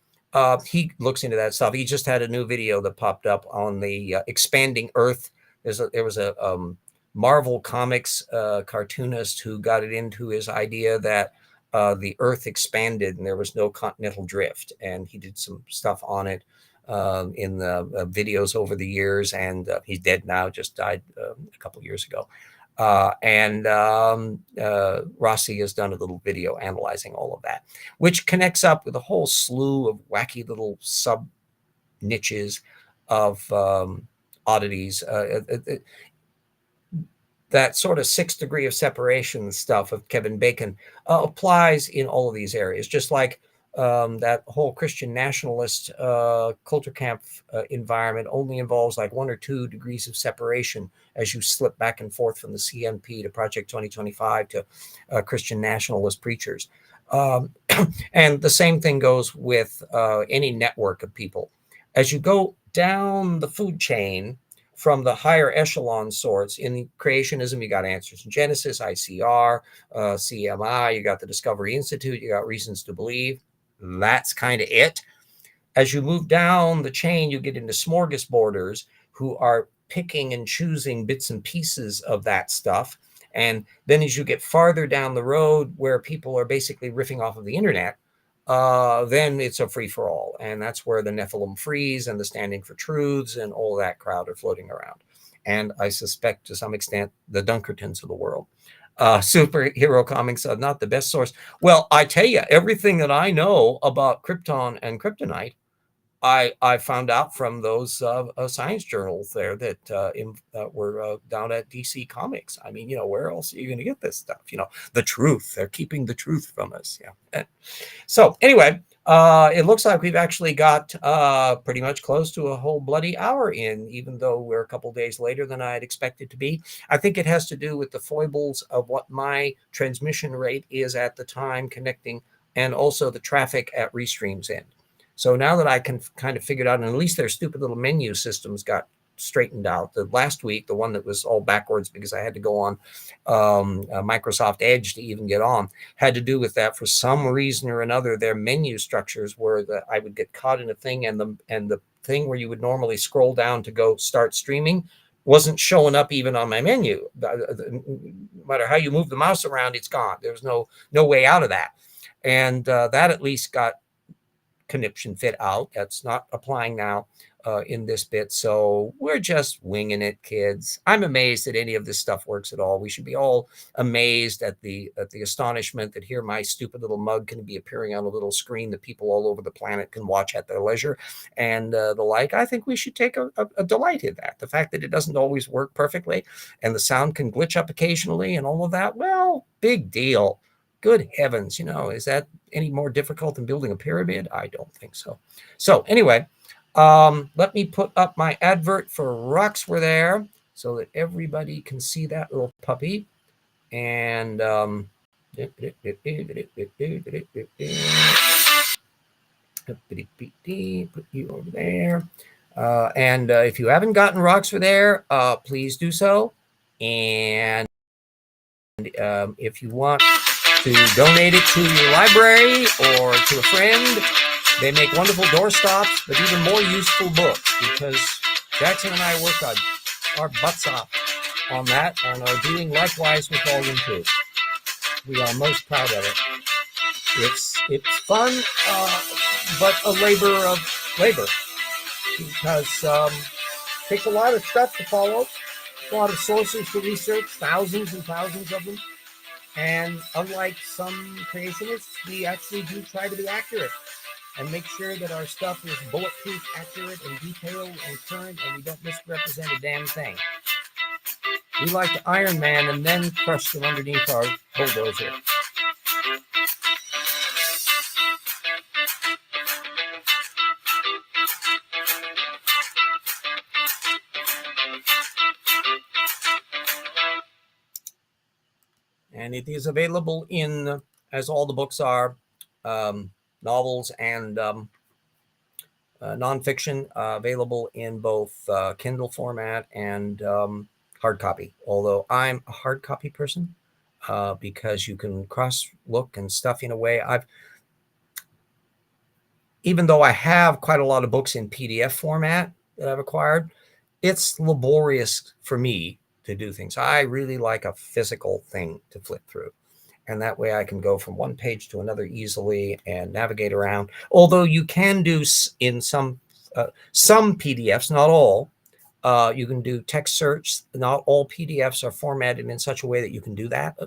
he looks into that stuff. He just had a new video that popped up on the expanding Earth. There was a Marvel Comics cartoonist who got it into his idea that the Earth expanded and there was no continental drift, and he did some stuff on it in the videos over the years, and he's dead now, just died a couple years ago. Rossi has done a little video analyzing all of that, which connects up with a whole slew of wacky little sub niches of oddities. that sort of 6th degree of separation stuff of Kevin Bacon applies in all of these areas, just like that whole Christian nationalist culture camp environment only involves like 1 or 2 degrees of separation as you slip back and forth from the CNP to Project 2025 to Christian nationalist preachers. And the same thing goes with any network of people. As you go down the food chain, from the higher echelon sorts, in creationism, you got Answers in Genesis, ICR, CMI, you got the Discovery Institute, you got Reasons to Believe. That's kind of it. As you move down the chain, you get into smorgasborders who are picking and choosing bits and pieces of that stuff. And then as you get farther down the road where people are basically riffing off of the internet, then it's a free-for-all. And that's where the Nephilim Freeze and the Standing for Truths and all that crowd are floating around. And I suspect to some extent the Dunkertons of the world. Superhero comics are not the best source. Well, I tell you, everything that I know about Krypton and Kryptonite, I found out from those science journals there that were down at DC Comics. I mean, where else are you going to get this stuff? The truth. They're keeping the truth from us. Yeah. So anyway, it looks like we've actually got pretty much close to a whole bloody hour in, even though we're a couple days later than I had expected to be. I think it has to do with the foibles of what my transmission rate is at the time connecting, and also the traffic at Restream's end. So now that I can kind of figure it out, and at least their stupid little menu systems got straightened out. The last week, the one that was all backwards because I had to go on Microsoft Edge to even get on, had to do with that. For some reason or another, their menu structures were that I would get caught in a thing, and the thing where you would normally scroll down to go start streaming wasn't showing up even on my menu. No matter how you move the mouse around, it's gone. There's no way out of that. And that at least got conniption fit out. That's not applying now in this bit. So we're just winging it, kids. I'm amazed that any of this stuff works at all. We should be all amazed at the astonishment that here my stupid little mug can be appearing on a little screen that people all over the planet can watch at their leisure and the like. I think we should take a delight in that. The fact that it doesn't always work perfectly and the sound can glitch up occasionally and all of that, well, big deal. Good heavens, is that any more difficult than building a pyramid? I don't think so. So anyway, let me put up my advert for Rocks Were There so that everybody can see that little puppy. And put you over there. And if you haven't gotten Rocks Were There, please do so. And if you want to donate it to your library or to a friend, they make wonderful doorstops, but even more useful books, because Jackson and I worked our butts off on that and are doing likewise with Volume 2. We are most proud of it. It's fun, but a labor of labor, because it takes a lot of stuff to follow, a lot of sources to research, thousands and thousands of them. And unlike some creationists, we actually do try to be accurate and make sure that our stuff is bulletproof, accurate, and detailed and current, and we don't misrepresent a damn thing. We like to Iron Man and then crush them underneath our bulldozer. And it is available in, as all the books are, novels and nonfiction, available in both Kindle format and hard copy. Although I'm a hard copy person because you can cross look and stuff in a way. Even though I have quite a lot of books in PDF format that I've acquired, it's laborious for me to do things. I really like a physical thing to flip through. And that way I can go from one page to another easily and navigate around. Although you can do in some PDFs, not all, you can do text search. Not all PDFs are formatted in such a way that you can do that.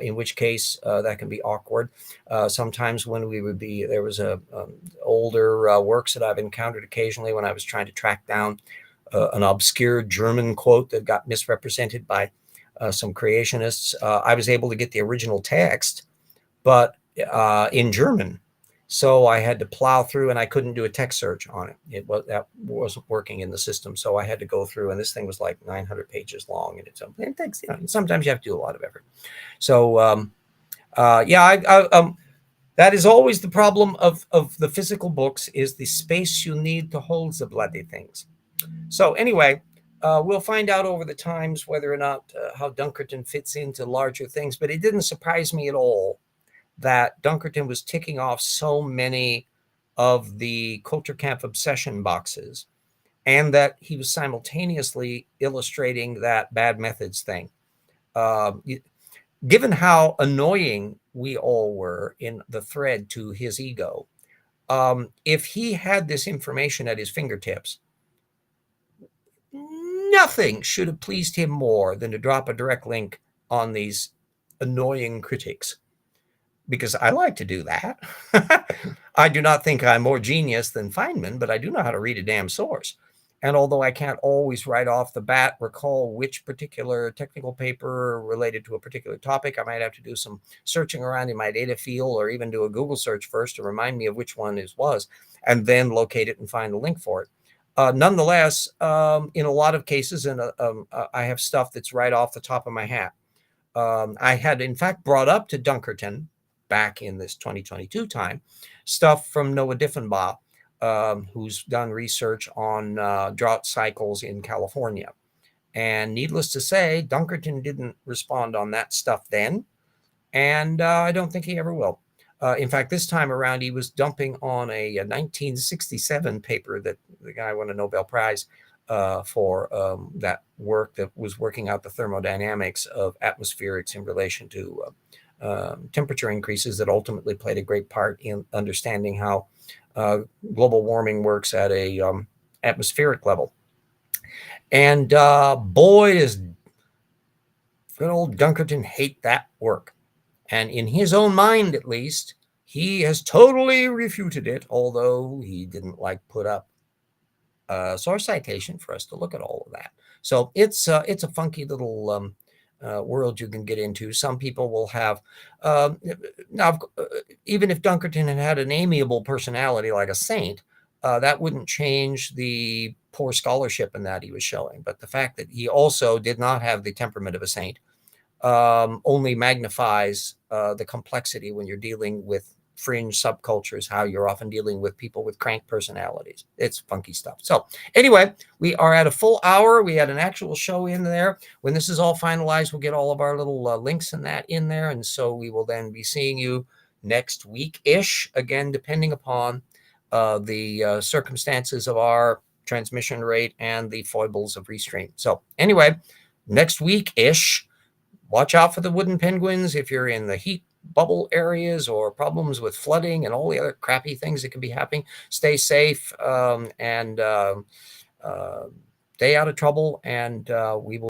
In which case that can be awkward. Sometimes when there was older works that I've encountered occasionally when I was trying to track down an obscure German quote that got misrepresented by some creationists. I was able to get the original text, but in German. So I had to plow through, and I couldn't do a text search on it. That wasn't working in the system. So I had to go through, and this thing was like 900 pages long, and it takes, sometimes you have to do a lot of effort. So that is always the problem of the physical books, is the space you need to hold the bloody things. So anyway, we'll find out over the times whether or not how Dunkerton fits into larger things. But it didn't surprise me at all that Dunkerton was ticking off so many of the culture camp obsession boxes, and that he was simultaneously illustrating that bad methods thing. Given how annoying we all were in the thread to his ego, if he had this information at his fingertips, nothing should have pleased him more than to drop a direct link on these annoying critics, because I like to do that. I do not think I'm more genius than Feynman, but I do know how to read a damn source. And although I can't always right off the bat recall which particular technical paper related to a particular topic, I might have to do some searching around in my data field, or even do a Google search first to remind me of which one it was, and then locate it and find a link for it. Nonetheless, in a lot of cases, and I have stuff that's right off the top of my hat. I had, in fact, brought up to Dunkerton back in this 2022 time stuff from Noah Diffenbaugh, who's done research on drought cycles in California. And needless to say, Dunkerton didn't respond on that stuff then, and I don't think he ever will. In fact, this time around, he was dumping on a 1967 paper that the guy won a Nobel Prize for that work that was working out the thermodynamics of atmospherics in relation to temperature increases, that ultimately played a great part in understanding how global warming works at a atmospheric level. And boy, does good old Dunkerton hate that work. And in his own mind, at least, he has totally refuted it, although he didn't put up a source citation for us to look at all of that. So it's a funky little world you can get into. Some people will have, now, even if Dunkerton had an amiable personality like a saint, that wouldn't change the poor scholarship in that he was showing. But the fact that he also did not have the temperament of a saint only magnifies the complexity when you're dealing with fringe subcultures, how you're often dealing with people with crank personalities. It's funky stuff. So anyway, we are at a full hour. We had an actual show in there. When this is all finalized, we'll get all of our little links and that in there. And so we will then be seeing you next week-ish, again, depending upon the circumstances of our transmission rate and the foibles of Restream. So anyway, next week-ish, watch out for the wooden penguins if you're in the heat bubble areas or problems with flooding and all the other crappy things that can be happening. Stay safe and stay out of trouble, and we will